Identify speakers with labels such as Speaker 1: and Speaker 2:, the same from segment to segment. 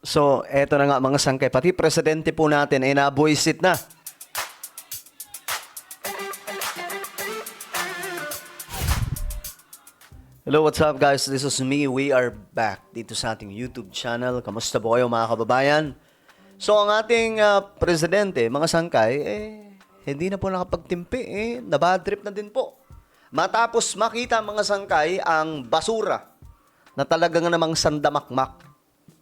Speaker 1: So, eto na nga mga sangkay. Pati presidente po natin ay na-voice it na. Hello, what's up guys? This is me. We are back dito sa ating YouTube channel. Kamusta po kayo mga kababayan? So, ang ating presidente, mga sangkay, hindi na po nakapagtimpi. Nabadrip na din po. Matapos makita mga sangkay ang basura na talagang namang sandamakmak.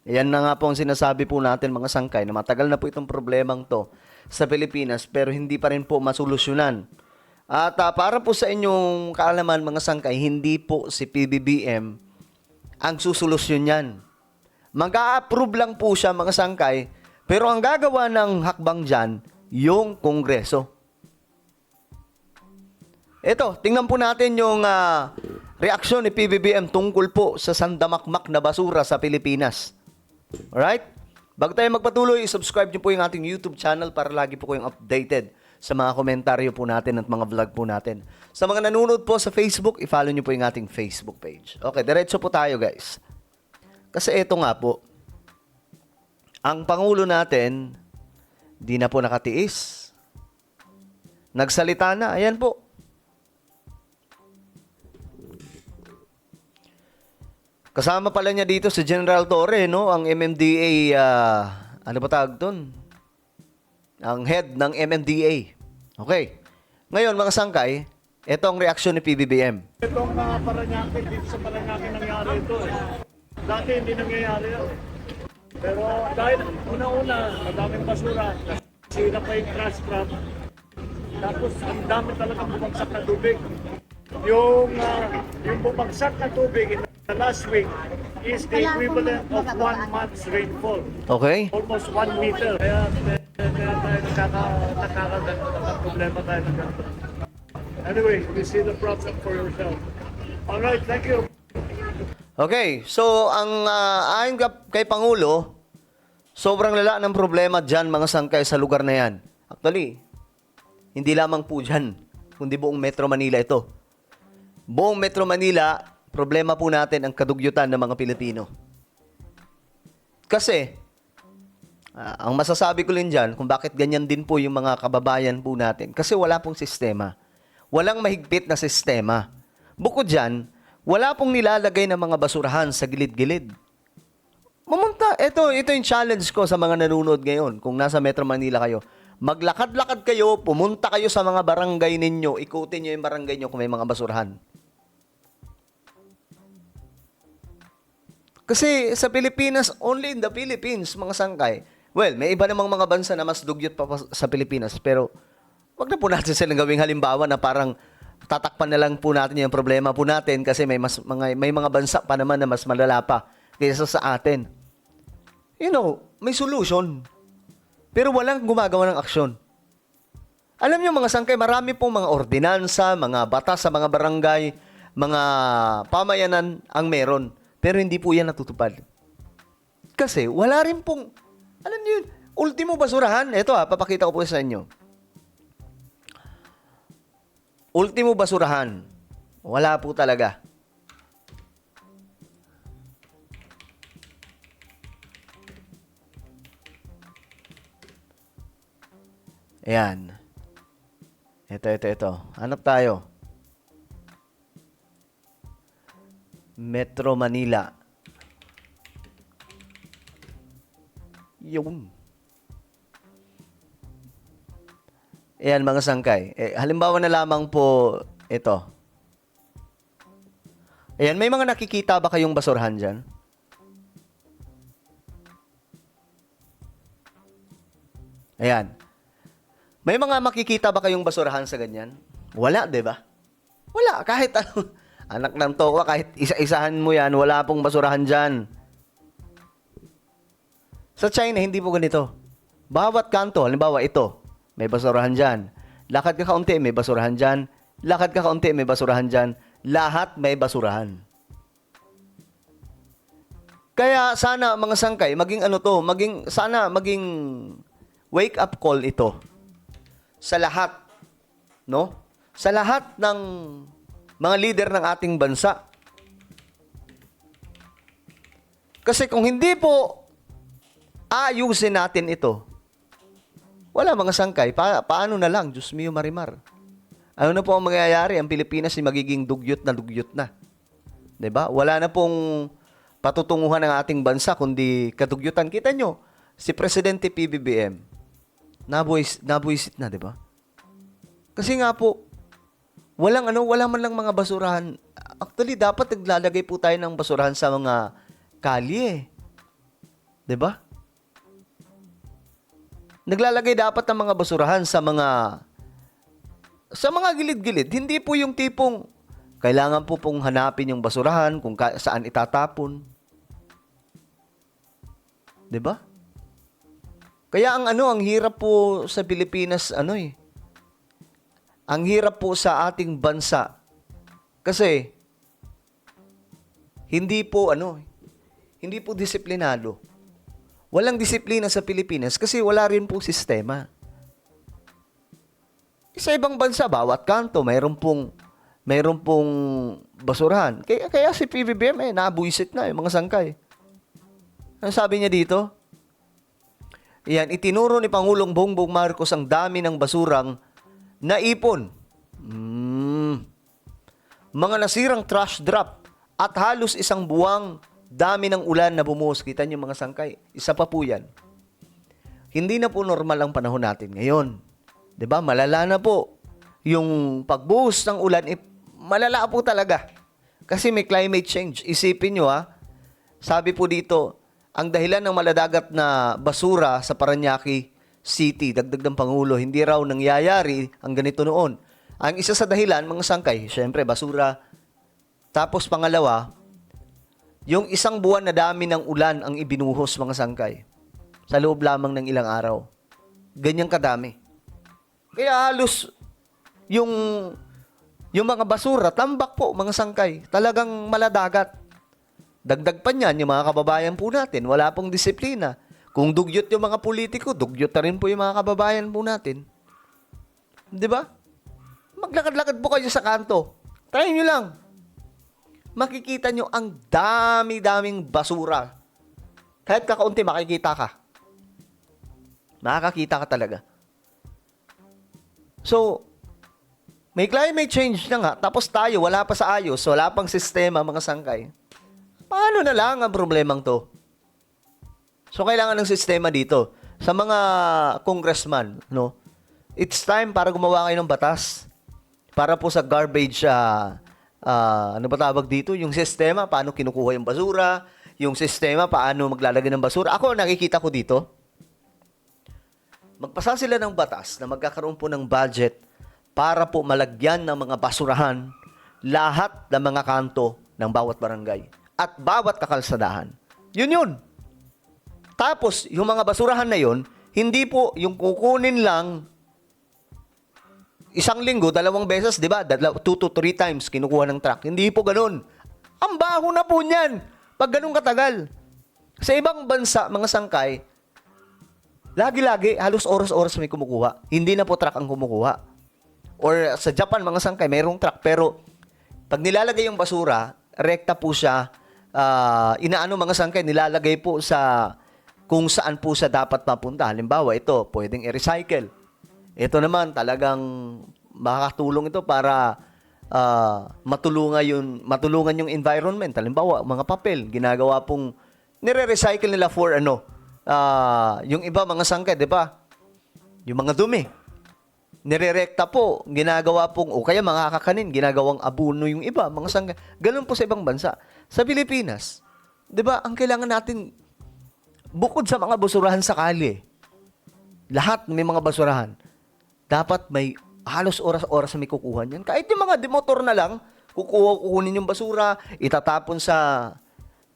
Speaker 1: Yan na nga po ang sinasabi po natin mga sangkay na matagal na po itong problemang to sa Pilipinas pero hindi pa rin po masolusyonan. At para po sa inyong kaalaman mga sangkay, hindi po si PBBM ang susolusyon yan. Mag-a-approve lang po siya mga sangkay pero ang gagawa ng hakbang dyan, yung Kongreso. Ito, tingnan po natin yung reaksyon ni PBBM tungkol po sa sandamakmak na basura sa Pilipinas. Alright? Bago tayo magpatuloy, subscribe niyo po yung ating YouTube channel para lagi po kayong updated sa mga komentaryo po natin at mga vlog po natin. Sa mga nanonood po sa Facebook, i-follow niyo po yung ating Facebook page. Okay, diretso po tayo guys. Kasi ito nga po, ang Pangulo natin, di na po nakatiis. Nagsalita na, ayan po. Kasama pala niya dito si General Torre, no? Ang MMDA, ano ba tawag doon? Ang head ng MMDA. Okay. Ngayon, mga sangkay, ito ang reaksyon ni PBBM.
Speaker 2: Itong Paranaque, dito sa Paranaque nangyari ito eh. Dati hindi nangyayari yun. Pero dahil una-una, madaming basura, sila pa yung trash crop. Tapos ang dami talagang bumagsak na tubig. Yung bumagsak na tubig in the last week is the equivalent of 1 month's rainfall.
Speaker 1: Okay?
Speaker 2: Almost 1 meter. Kaya tayo problema tayo ng ganito. Anyway, you see the problem for yourself. Alright, thank you.
Speaker 1: Okay, so ang ayon kay Pangulo, sobrang lala ng problema dyan mga sangkay sa lugar na yan. Actually, hindi lamang po dyan, kundi buong Metro Manila ito. Buong Metro Manila, problema po natin ang kadugyutan ng mga Pilipino. Kasi, ang masasabi ko rin dyan, kung bakit ganyan din po yung mga kababayan po natin, kasi wala pong sistema. Walang mahigpit na sistema. Bukod dyan, wala pong nilalagay ng mga basurahan sa gilid-gilid. Ito yung challenge ko sa mga nanonood ngayon, kung nasa Metro Manila kayo. Maglakad-lakad kayo, pumunta kayo sa mga barangay ninyo, ikutin nyo yung barangay nyo kung may mga basurahan. Kasi sa Pilipinas, only in the Philippines, mga sangkay. Well, may iba namang mga bansa na mas dugyot pa sa Pilipinas, pero wag na po natin silang gawing halimbawa na parang tatakpan na lang po natin yung problema po natin kasi may mga bansa pa naman na mas malala pa kaysa sa atin. You know, may solution. Pero walang gumagawa ng aksyon. Alam niyo mga sangkay, marami pong mga ordinansa, mga batas sa mga barangay, mga pamayanan ang meron. Pero hindi po yan natutupad. Kasi wala rin pong, alam niyo yun, ultimo basurahan. Ito papakita ko po sa inyo. Ultimo basurahan. Wala po talaga. Ayan. Ito. Hanap tayo. Metro Manila. Yun. Ayan mga sangkay. Halimbawa na lamang po ito. Ayan, may mga nakikita ba kayong basurahan dyan? Ayan. May mga makikita ba kayong basurahan sa ganyan? Wala, di ba? Wala. Kahit ano. Anak ng toka, kahit isa-isahan mo yan, wala pong basurahan dyan. Sa China, hindi po ganito. Bawat kanto, halimbawa ito, may basurahan dyan. Lakad ka kaunti, may basurahan dyan. Lakad ka kaunti, may basurahan dyan. Lahat may basurahan. Kaya sana mga sangkay, maging wake up call ito sa lahat, no? Sa lahat ng mga leader ng ating bansa. Kasi kung hindi po Ayusin natin ito. Wala mga sangkay. Paano na lang? Diyos mio Marimar. Ano na po ang mangyayari? Ang Pilipinas ay magiging dugyot na. 'Di ba? Wala na pong patutunguhan ng ating bansa kundi kadugyutan. Kita nyo, si Presidente PBBM, nabuisit na, 'di ba? Kasi nga po, wala man lang mga basurahan. Actually, dapat naglalagay po tayo ng basurahan sa mga kalye. 'Di ba? Naglalagay dapat ng mga basurahan sa mga gilid-gilid. Hindi po yung tipong kailangan po pong hanapin yung basurahan kung saan itatapon. 'Di ba? Kaya ang hirap po sa Pilipinas, ang hirap po sa ating bansa. Kasi hindi po disiplinado. Walang disiplina sa Pilipinas kasi wala rin po sistema. Sa ibang bansa, bawat kanto, mayroon pong basurahan. Kaya si PBBM, nabuisit na yung mga sangkay. Ano sabi niya dito? Yan, itinuro ni Pangulong Bongbong Marcos ang dami ng basurang naipon. Mga nasirang trash drop at halos isang buwang dami ng ulan na bumuhos. Kita niyo mga sangkay. Isa pa po yan. Hindi na po normal ang panahon natin ngayon. 'Di ba? Malala na po. Yung pagbuhos ng ulan, malala po talaga. Kasi may climate change. Isipin nyo sabi po dito, ang dahilan ng maladagat na basura sa Parañaque City, dagdag ng Pangulo, hindi raw nangyayari ang ganito noon. Ang isa sa dahilan, mga sangkay, syempre basura. Tapos pangalawa, yung isang buwan na dami ng ulan ang ibinuhos, mga sangkay, sa loob lamang ng ilang araw. Ganyang kadami. Kaya halos yung mga basura, tambak po, mga sangkay. Talagang maladagat. Dagdag pa niyan, yung mga kababayan po natin, wala pong disiplina. Kung dugyot yung mga politiko, dugyot na rin po yung mga kababayan po natin. Di ba? Maglakad-lakad po kayo sa kanto. Try nyo lang. Makikita nyo ang dami-daming basura. Kahit kakaunti, makikita ka. Makakakita ka talaga. So, may climate change na nga, tapos tayo, wala pa sa ayos, wala pang sistema, mga sangkay. Paano na lang ang problemang to? So, kailangan ng sistema dito. Sa mga congressman, it's time para gumawa kayo ng batas. Para po sa garbage, ano ba tawag dito? Yung sistema, paano kinukuha yung basura, yung sistema, paano maglalagay ng basura. Ako, nakikita ko dito, magpasa sila ng batas na magkakaroon po ng budget para po malagyan ng mga basurahan lahat ng mga kanto ng bawat barangay at bawat kakalsadahan. Yun. Tapos, yung mga basurahan na yun, hindi po yung kukunin lang isang linggo, 2 beses, di ba? 2 to 3 times kinukuha ng truck. Hindi po ganun. Ang baho na po niyan pag ganun katagal. Sa ibang bansa, mga sangkay, lagi-lagi, halos oras-oras may kumukuha. Hindi na po truck ang kumukuha. Or sa Japan, mga sangkay, mayroong truck. Pero pag nilalagay yung basura, rekta po siya, mga sangkay, nilalagay po sa kung saan po siya dapat mapunta. Halimbawa, ito, pwedeng i-recycle. Ito naman, talagang makakatulong ito para matulungan yung environment. Halimbawa, mga papel, ginagawa pong, nire-recycle nila for yung iba, mga sangkay, di ba? Yung mga dumi. Nirerekta po, ginagawa pong, o kaya mga kakanin, ginagawang abuno yung iba, mga sangkay. Ganun po sa ibang bansa. Sa Pilipinas, di ba, ang kailangan natin, bukod sa mga basurahan sa kalye, lahat may mga basurahan, dapat may halos oras-oras na may kukuha niyan. Kahit yung mga demotor na lang, kukunin yung basura, itatapon sa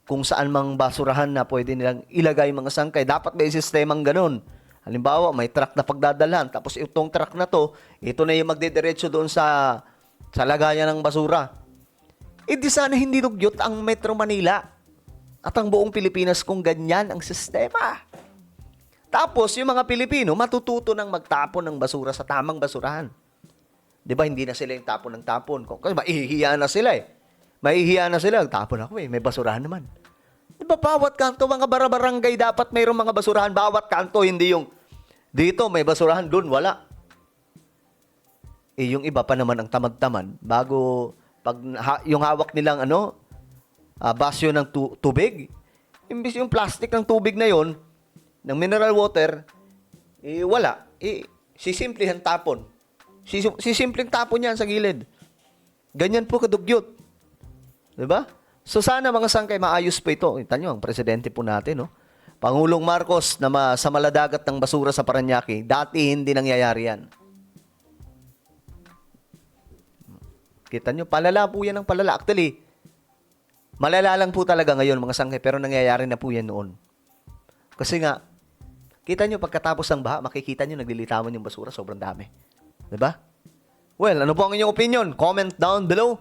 Speaker 1: kung saan mang basurahan na pwede nilang ilagay mga sangkay. Dapat may sistemang ganun. Halimbawa, may truck na pagdadalhan, tapos itong truck na to, ito na yung magdediretso doon sa lagayan ng basura. Di sana hindi dugyot ang Metro Manila at ang buong Pilipinas kung ganyan ang sistema. Tapos, yung mga Pilipino, matututo ng magtapon ng basura sa tamang basurahan. Di ba, hindi na sila yung tapon ng tapon. Kasi maihihiya na sila Maihiya na sila. Tapon ako may basurahan naman. Di ba bawat kanto, mga barabarangay dapat mayroong mga basurahan. Bawat kanto, hindi yung dito may basurahan, doon wala. Eh, yung iba pa naman ang tamad-tamad. Bago, yung hawak nilang basyo ng tubig, imbis yung plastic ng tubig na yon, ng mineral water, eh, wala. Eh, sisimplihan tapon. Sisimpleng tapon yan sa gilid. Ganyan po kadugyot. Diba? So sana mga sangkay, maayos po ito. Ito nyo, ang presidente po natin, no? Pangulong Marcos na sa maladagat ng basura sa Parañaque, dati hindi nangyayari yan. Kita nyo, palala po yan ng palala. Actually, malala lang po talaga ngayon mga sangkay, pero nangyayari na po yan noon. Kasi nga, kita nyo pagkatapos ng baha, makikita nyo naglilitawan yung basura, sobrang dami. Diba? Well, ano po ang inyong opinion? Comment down below.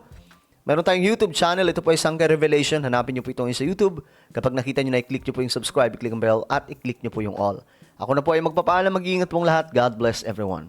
Speaker 1: Meron tayong YouTube channel. Ito po ay Sangkay Revelation. Hanapin nyo po ito sa YouTube. Kapag nakita nyo na, i-click nyo po yung subscribe, i-click ang bell, at i-click nyo po yung all. Ako na po ay magpapaalam. Mag-iingat pong lahat. God bless everyone.